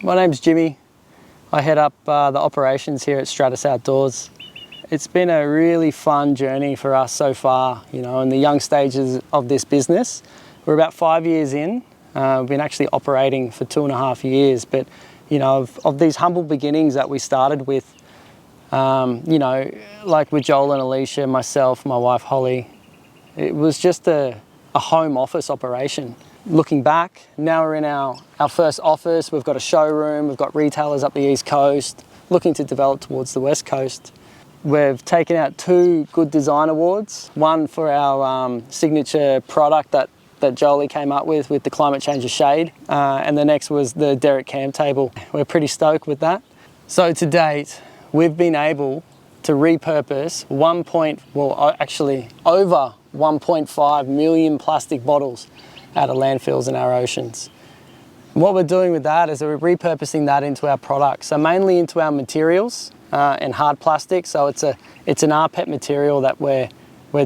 My name's Jimmy. I head up the operations here at Stratus Outdoors. It's been a really fun journey for us so far, in the young stages of this business. We're about 5 years in. We've been actually operating for 2.5 years, but of these humble beginnings that we started with, like with Joel and Alicia, myself, my wife Holly, it was just a home office operation. Looking back, now we're in our first office. We've got a showroom, we've got retailers up the East Coast, looking to develop towards the West Coast. We've taken out 2 Good Design Awards, one for our signature product that Jolie came up with the Climate Change Shade, and the next was the Derrick Camp Table. We're pretty stoked with that. So to date, we've been able to repurpose over 1.5 million plastic bottles out of landfills in our oceans. And what we're doing with that is we're repurposing that into our products, so mainly into our materials and hard plastic. So it's an rPET material that we're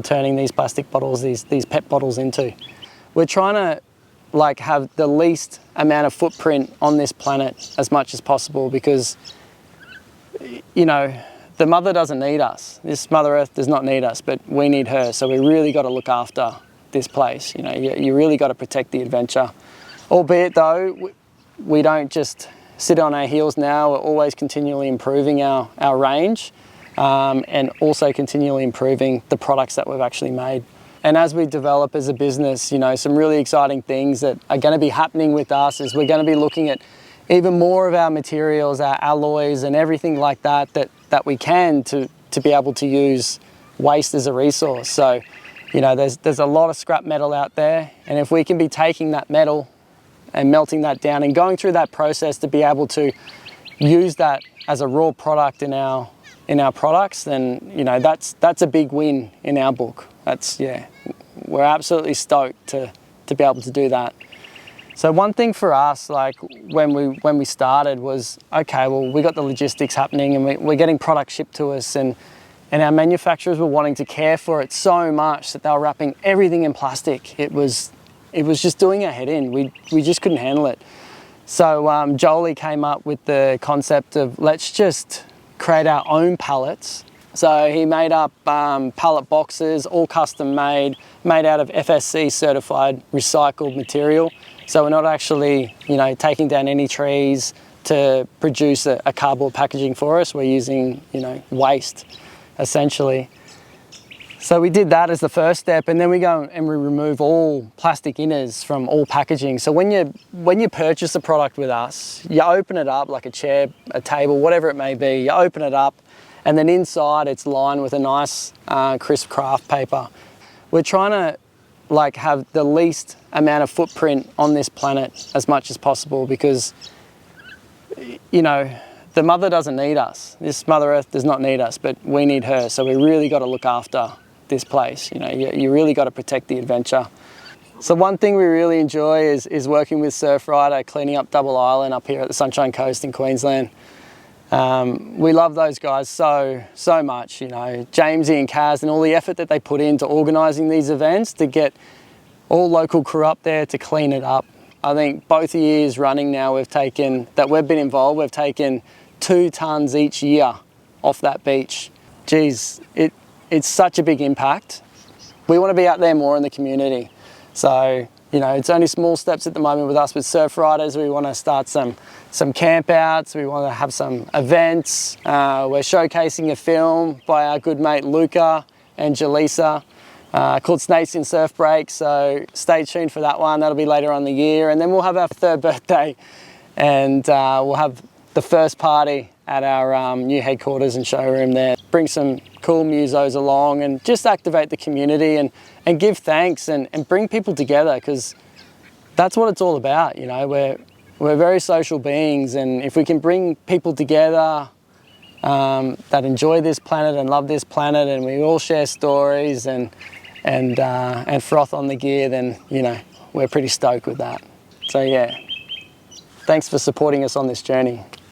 turning these plastic bottles, these PET bottles into. We're trying to have the least amount of footprint on this planet as much as possible, because the mother doesn't need us. This Mother Earth does not need us, but we need her. So we really got to look after this place. You really got to protect the adventure. Albeit though, we don't just sit on our heels now. We're always continually improving our range, and also continually improving the products that we've actually made. And as we develop as a business, some really exciting things that are going to be happening with us is we're going to be looking at even more of our materials, our alloys and everything like that we can to be able to use waste as a resource. So, there's a lot of scrap metal out there, and if we can be taking that metal and melting that down and going through that process to be able to use that as a raw product in our products, then that's a big win in our book. We're absolutely stoked to be able to do that. So one thing for us, when we started, was okay, well, we got the logistics happening and we're getting product shipped to us, and our manufacturers were wanting to care for it so much that they were wrapping everything in plastic. It was just doing our head in. We just couldn't handle it. So Jolie came up with the concept of, let's just create our own pallets. So he made up pallet boxes, all custom made out of FSC certified recycled material. So we're not actually, taking down any trees to produce a cardboard packaging for us. We're using, waste, essentially. So we did that as the first step, and then we go and we remove all plastic inners from all packaging. So when you purchase a product with us, you open it up like a chair, a table, whatever it may be. You open it up, and then inside it's lined with a nice crisp craft paper. We're trying to have the least amount of footprint on this planet as much as possible, because the mother doesn't need us. This Mother Earth does not need us, but we need her. So we really got to look after this place. You really got to protect the adventure. So one thing we really enjoy is working with Surfrider, cleaning up Double Island up here at the Sunshine Coast in Queensland. We love those guys so much, Jamesy and Kaz, and all the effort that they put into organising these events to get all local crew up there to clean it up. I think both years running now we've been involved, we've taken 2 tonnes each year off that beach. Geez, it's such a big impact. We want to be out there more in the community. So, it's only small steps at the moment with us with Surfriders. We want to start some camp outs. We want to have some events. We're showcasing a film by our good mate Luca and Jaleesa called Snakes in Surf Break. So stay tuned for that one. That'll be later on in the year. And then we'll have our 3rd birthday, and we'll have the first party at our new headquarters and showroom there. Bring some cool musos along and just activate the community and give thanks and bring people together, because that's what it's all about. We're very social beings, and if we can bring people together that enjoy this planet and love this planet, and we all share stories and froth on the gear, then we're pretty stoked with that. So yeah, thanks for supporting us on this journey.